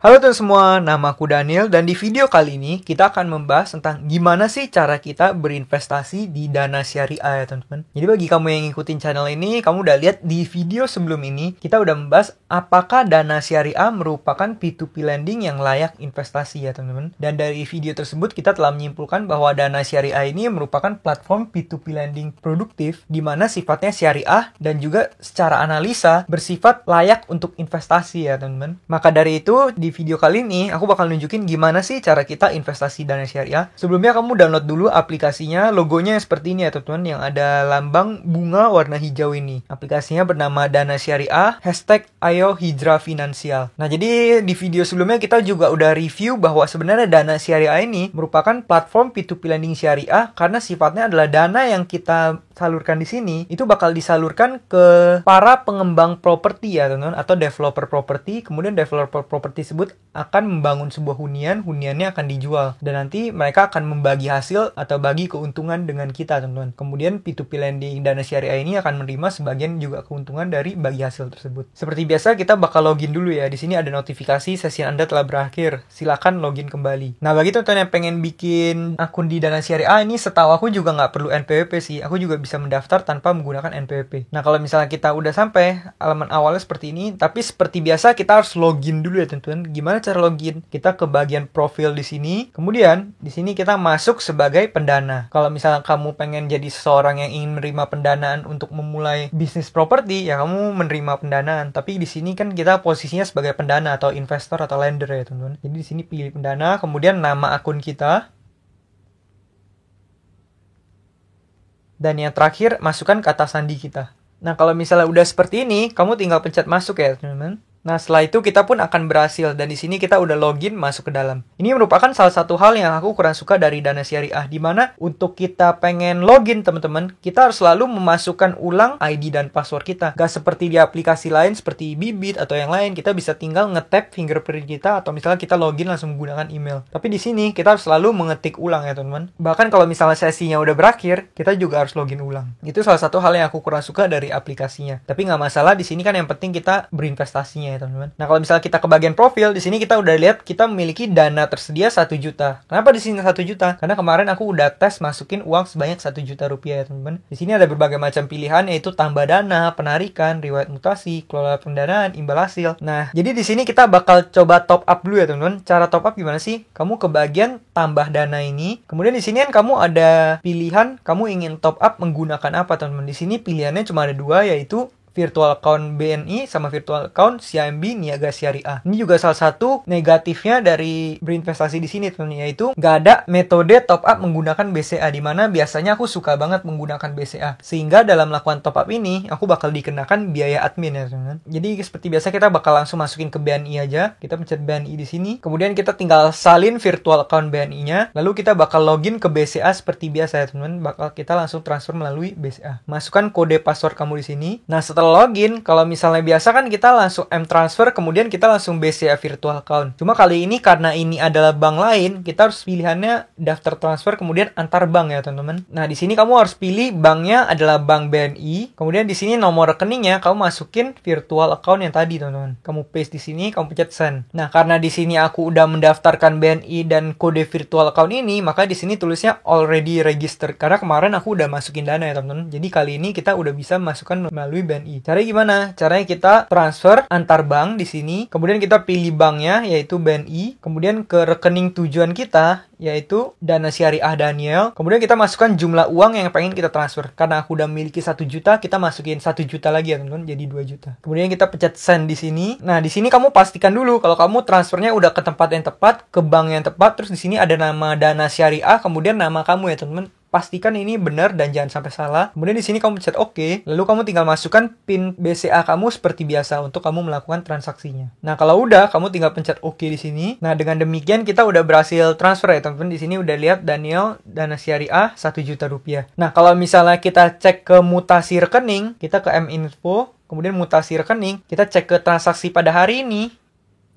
Halo teman semua, nama aku Daniel dan di video kali ini kita akan membahas tentang gimana sih cara kita berinvestasi di dana syariah ya teman-teman. Jadi bagi kamu yang ngikutin channel ini, kamu udah lihat di video sebelum ini kita udah membahas apakah dana syariah merupakan P2P lending yang layak investasi ya teman-teman. Dan dari video tersebut kita telah menyimpulkan bahwa dana syariah ini merupakan platform P2P lending produktif di mana sifatnya syariah dan juga secara analisa bersifat layak untuk investasi ya teman-teman. Maka dari itu di video kali ini aku bakal nunjukin gimana sih cara kita investasi dana syariah. Sebelumnya kamu download dulu aplikasinya, logonya seperti ini ya teman-teman, yang ada lambang bunga warna hijau ini. Aplikasinya bernama Dana Syariah, #Ayo Hijrah Finansial. Nah jadi di video sebelumnya kita juga udah review bahwa sebenarnya dana syariah ini merupakan platform P2P lending syariah karena sifatnya adalah dana yang kita salurkan di sini itu bakal disalurkan ke para pengembang properti ya teman-teman, atau developer properti. Kemudian developer properti tersebut akan membangun sebuah huniannya akan dijual dan nanti mereka akan membagi hasil atau bagi keuntungan dengan kita teman-teman. Kemudian P2P lending dana syariah ini akan menerima sebagian juga keuntungan dari bagi hasil tersebut. Seperti biasa kita bakal login dulu ya. Di sini ada notifikasi sesi Anda telah berakhir. Silakan login kembali. Nah bagi teman-teman yang pengen bikin akun di dana syariah ini, setahu aku juga nggak perlu NPWP sih. Aku juga bisa mendaftar tanpa menggunakan NPWP. Nah kalau misalnya kita udah sampai halaman awalnya seperti ini, tapi seperti biasa kita harus login dulu ya teman-teman. Gimana cara login? Kita ke bagian profil di sini. Kemudian di sini kita masuk sebagai pendana. Kalau misalnya kamu pengen jadi seseorang yang ingin menerima pendanaan untuk memulai bisnis properti, ya kamu menerima pendanaan. Tapi di sini kan kita posisinya sebagai pendana atau investor atau lender ya teman-teman. Jadi di sini pilih pendana, kemudian nama akun kita. Dan yang terakhir, masukkan kata sandi kita. Nah, kalau misalnya udah seperti ini, kamu tinggal pencet masuk ya, teman-teman. Nah, setelah itu kita pun akan berhasil. Dan di sini kita udah login masuk ke dalam. Ini merupakan salah satu hal yang aku kurang suka dari dana syariah. Dimana untuk kita pengen login, teman-teman, kita harus selalu memasukkan ulang ID dan password kita. Gak seperti di aplikasi lain, seperti Bybit atau yang lain. Kita bisa tinggal nge-tap fingerprint kita, atau misalnya kita login langsung menggunakan email. Tapi di sini, kita harus selalu mengetik ulang ya, teman-teman. Bahkan kalau misalnya sesinya udah berakhir, kita juga harus login ulang. Itu salah satu hal yang aku kurang suka dari aplikasinya. Tapi nggak masalah, di sini kan yang penting kita berinvestasinya ya teman-teman. Nah kalau misalnya kita ke bagian profil, di sini kita udah lihat kita memiliki dana tersedia 1 juta. Kenapa di sini 1 juta? Karena kemarin aku udah tes masukin uang sebanyak 1 juta rupiah ya teman-teman. Di sini ada berbagai macam pilihan, yaitu tambah dana, penarikan, riwayat mutasi, kelola pendanaan, imbal hasil. Nah jadi di sini kita bakal coba top up dulu ya teman-teman. Cara top up gimana sih? Kamu ke bagian tambah dana ini. Kemudian di sini kan kamu ada pilihan kamu ingin top up menggunakan apa teman-teman. Di sini pilihannya cuma ada 2, yaitu virtual account BNI sama virtual account CIMB Niaga Syariah. Ini juga salah satu negatifnya dari berinvestasi di sini teman-teman, yaitu nggak ada metode top up menggunakan BCA, di mana biasanya aku suka banget menggunakan BCA. Sehingga dalam melakukan top up ini aku bakal dikenakan biaya admin ya teman-teman. Jadi seperti biasa kita bakal langsung masukin ke BNI aja. Kita pencet BNI di sini. Kemudian kita tinggal salin virtual account BNI-nya. Lalu kita bakal login ke BCA seperti biasa ya teman-teman. Bakal kita langsung transfer melalui BCA. Masukkan kode password kamu di sini. Nah setelah login, kalau misalnya biasa kan kita langsung M-transfer, kemudian kita langsung BCA virtual account. Cuma kali ini karena ini adalah bank lain, kita harus pilihannya daftar transfer kemudian antar bank ya teman-teman. Nah di sini kamu harus pilih banknya adalah bank BNI. Kemudian di sini nomor rekeningnya kamu masukin virtual account yang tadi teman-teman. Kamu paste di sini, kamu pencet send. Nah karena di sini aku udah mendaftarkan BNI dan kode virtual account ini, maka di sini tulisnya already registered. Karena kemarin aku udah masukin dana ya teman-teman. Jadi kali ini kita udah bisa masukkan melalui BNI. Caranya gimana? Caranya kita transfer antar bank di sini. Kemudian kita pilih banknya yaitu BNI. Kemudian ke rekening tujuan kita yaitu Dana Syariah Daniel. Kemudian kita masukkan jumlah uang yang pengen kita transfer. Karena aku udah miliki 1 juta, kita masukin 1 juta lagi ya teman-teman, jadi 2 juta. Kemudian kita pencet send di sini. Nah, di sini kamu pastikan dulu kalau kamu transfernya udah ke tempat yang tepat, ke bank yang tepat. Terus di sini ada nama Dana Syariah, kemudian nama kamu ya teman-teman. Pastikan ini benar dan jangan sampai salah. Kemudian di sini kamu pencet OK. Lalu kamu tinggal masukkan PIN BCA kamu seperti biasa untuk kamu melakukan transaksinya. Nah, kalau udah, kamu tinggal pencet OK di sini. Nah, dengan demikian kita udah berhasil transfer ya, teman-teman. Di sini udah lihat Daniel Dana Syariah 1 juta rupiah. Nah, kalau misalnya kita cek ke mutasi rekening, kita ke M-Info, kemudian mutasi rekening, kita cek ke transaksi pada hari ini.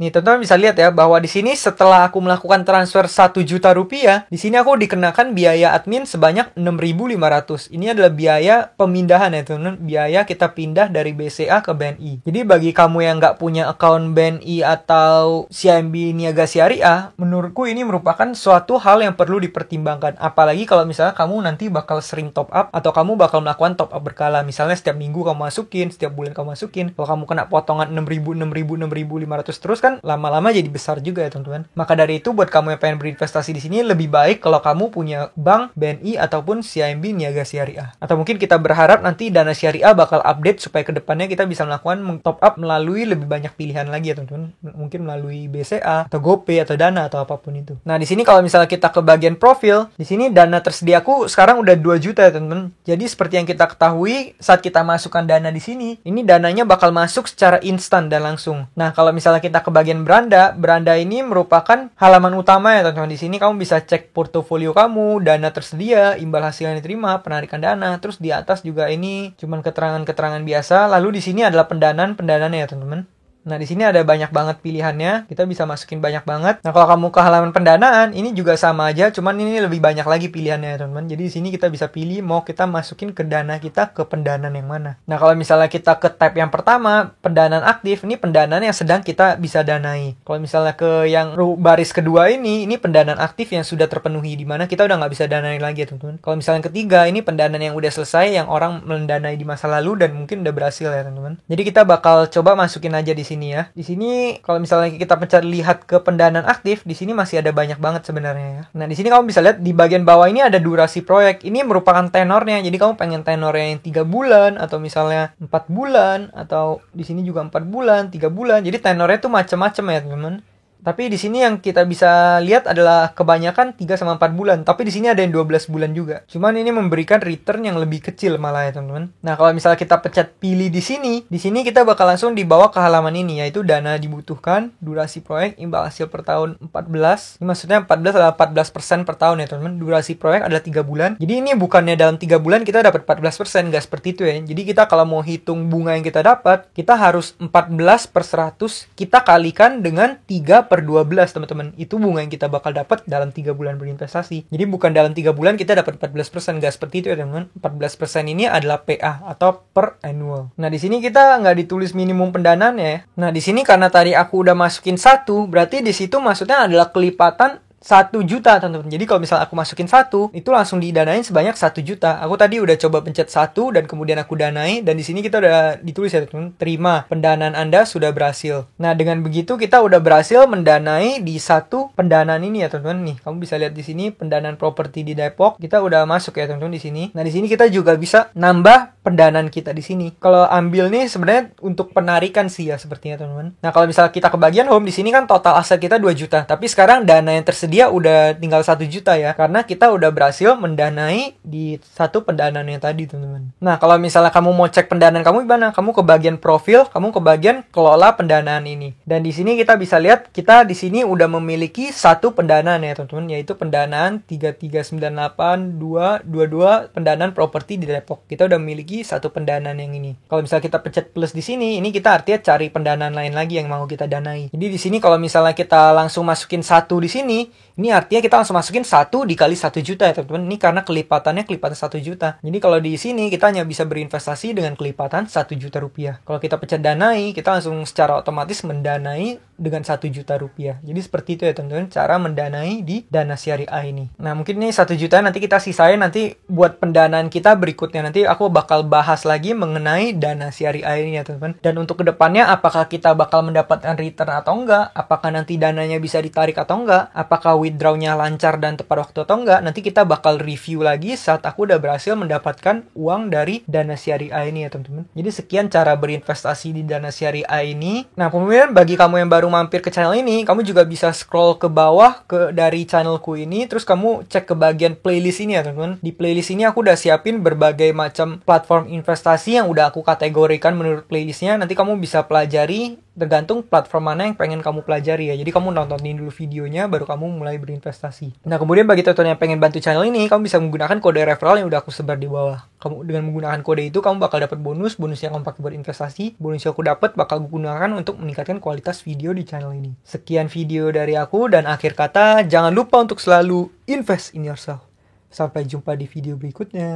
Nih, teman-teman bisa lihat ya bahwa di sini setelah aku melakukan transfer 1 juta rupiah, di sini aku dikenakan biaya admin sebanyak 6.500. Ini adalah biaya pemindahan ya, teman-teman. Biaya kita pindah dari BCA ke BNI. Jadi bagi kamu yang nggak punya account BNI atau CIMB Niaga Syariah, menurutku ini merupakan suatu hal yang perlu dipertimbangkan. Apalagi kalau misalnya kamu nanti bakal sering top up atau kamu bakal melakukan top up berkala. Misalnya setiap minggu kamu masukin, setiap bulan kamu masukin. Kalau kamu kena potongan 6.500 terus kan lama-lama jadi besar juga ya teman-teman. Maka dari itu buat kamu yang pengen berinvestasi di sini lebih baik kalau kamu punya bank BNI ataupun CIMB Niaga Syariah. Atau mungkin kita berharap nanti Dana Syariah bakal update supaya kedepannya kita bisa melakukan top up melalui lebih banyak pilihan lagi ya teman-teman. Mungkin melalui BCA atau GoPay atau Dana atau apapun itu. Nah di sini kalau misalnya kita ke bagian profil, di sini dana tersediaku sekarang udah 2 juta ya teman-teman. Jadi seperti yang kita ketahui saat kita masukkan dana di sini, ini dananya bakal masuk secara instan dan langsung. Nah kalau misalnya kita ke bagian beranda ini merupakan halaman utama ya teman-teman. Di sini kamu bisa cek portofolio kamu, dana tersedia, imbal hasil yang diterima, penarikan dana. Terus di atas juga ini cuman keterangan-keterangan biasa. Lalu di sini adalah pendanaan ya teman-teman. Nah, di sini ada banyak banget pilihannya. Kita bisa masukin banyak banget. Nah, kalau kamu ke halaman pendanaan, ini juga sama aja, cuman ini lebih banyak lagi pilihannya, ya, teman-teman. Jadi, di sini kita bisa pilih mau kita masukin ke dana kita ke pendanaan yang mana. Nah, kalau misalnya kita ke tab yang pertama, pendanaan aktif, ini pendanaan yang sedang kita bisa danai. Kalau misalnya ke yang baris kedua ini pendanaan aktif yang sudah terpenuhi, di mana kita udah nggak bisa danai lagi, ya, teman-teman. Kalau misalnya ketiga, ini pendanaan yang udah selesai, yang orang mendanai di masa lalu dan mungkin udah berhasil, ya, teman-teman. Jadi, kita bakal coba masukin aja di sini ya. Di sini kalau misalnya kita pencet lihat ke pendanaan aktif, di sini masih ada banyak banget sebenarnya ya. Nah, di sini kamu bisa lihat di bagian bawah ini ada durasi proyek. Ini merupakan tenornya. Jadi kamu pengen tenornya yang 3 bulan atau misalnya 4 bulan atau di sini juga 4 bulan, 3 bulan. Jadi tenornya tuh macam-macam ya, teman-teman. Tapi di sini yang kita bisa lihat adalah kebanyakan 3 sama 4 bulan. Tapi di sini ada yang 12 bulan juga. Cuman ini memberikan return yang lebih kecil malah ya teman-teman. Nah kalau misalnya kita pencet pilih di sini kita bakal langsung dibawa ke halaman ini. Yaitu dana dibutuhkan, durasi proyek, imbal hasil per tahun 14. Ini maksudnya 14 adalah 14% per tahun ya teman-teman. Durasi proyek adalah 3 bulan. Jadi ini bukannya dalam 3 bulan kita dapat 14%. Nggak seperti itu ya. Jadi kita kalau mau hitung bunga yang kita dapat, kita harus 14/100 kita kalikan dengan 3/12 teman-teman. Itu bunga yang kita bakal dapat dalam 3 bulan berinvestasi. Jadi bukan dalam 3 bulan kita dapat 14%. Nggak seperti itu ya teman-teman. 14% ini adalah PA atau per annual. Nah di sini kita nggak ditulis minimum pendanaan ya. Nah di sini karena tadi aku udah masukin 1, berarti di situ maksudnya adalah kelipatan 1 juta teman-teman. Jadi kalau misalnya aku masukin 1, itu langsung didanain sebanyak 1 juta. Aku tadi udah coba pencet 1 dan kemudian aku danai, dan di sini kita udah ditulis ya teman-teman, terima pendanaan Anda sudah berhasil. Nah, dengan begitu kita udah berhasil mendanai di 1 pendanaan ini ya teman-teman. Nih, kamu bisa lihat di sini pendanaan properti di Depok. Kita udah masuk ya teman-teman di sini. Nah, di sini kita juga bisa nambah pendanaan kita di sini. Kalau ambil nih sebenarnya untuk penarikan sih ya sepertinya teman-teman. Nah, kalau misalnya kita ke bagian home, di sini kan total aset kita 2 juta. Tapi sekarang dana yang tersedia dia udah tinggal 1 juta ya, karena kita udah berhasil mendanai di 1 pendanaan yang tadi teman-teman. Nah kalau misalnya kamu mau cek pendanaan kamu gimana, kamu ke bagian profil, kamu ke bagian kelola pendanaan ini, dan di sini kita bisa lihat kita di sini udah memiliki 1 pendanaan ya teman-teman, yaitu pendanaan 3398222 pendanaan properti di Depok. Kita udah memiliki 1 pendanaan yang ini. Kalau misalnya kita pencet plus di sini, ini kita artinya cari pendanaan lain lagi yang mau kita danai. Jadi di sini kalau misalnya kita langsung masukin 1 di sini, ini artinya kita langsung masukin 1 dikali 1 juta ya teman-teman. Ini karena kelipatan 1 juta. Jadi kalau di sini kita hanya bisa berinvestasi dengan kelipatan 1 juta rupiah. Kalau kita pencet danai, kita langsung secara otomatis mendanai dengan 1 juta rupiah. Jadi seperti itu ya teman-teman, cara mendanai di Dana Syariah ini. Nah mungkin ini 1 juta nanti kita sisain nanti buat pendanaan kita berikutnya. Nanti aku bakal bahas lagi mengenai Dana Syariah ini ya teman-teman. Dan untuk kedepannya apakah kita bakal mendapatkan return atau enggak, apakah nanti dananya bisa ditarik atau enggak, apakah withdrawnya lancar dan tepat waktu atau enggak, nanti kita bakal review lagi saat aku udah berhasil mendapatkan uang dari Dana Syariah ini ya teman-teman. Jadi sekian cara berinvestasi di Dana Syariah ini. Nah kemudian bagi kamu yang baru mampir ke channel ini, kamu juga bisa scroll ke bawah dari channelku ini, terus kamu cek ke bagian playlist ini ya teman-teman. Di playlist ini aku udah siapin berbagai macam platform investasi yang udah aku kategorikan menurut playlistnya. Nanti kamu bisa pelajari Tergantung platform mana yang pengen kamu pelajari ya. Jadi kamu nontonin dulu videonya, baru kamu mulai berinvestasi. Nah kemudian bagi teman-teman yang pengen bantu channel ini, kamu bisa menggunakan kode referral yang udah aku sebar di bawah. Kamu dengan menggunakan kode itu, kamu bakal dapat bonus yang kamu pakai buat investasi. Bonus yang aku dapat bakal aku gunakan untuk meningkatkan kualitas video di channel ini. Sekian video dari aku, dan akhir kata, jangan lupa untuk selalu invest in yourself. Sampai jumpa di video berikutnya.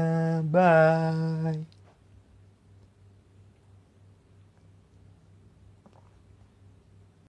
Bye.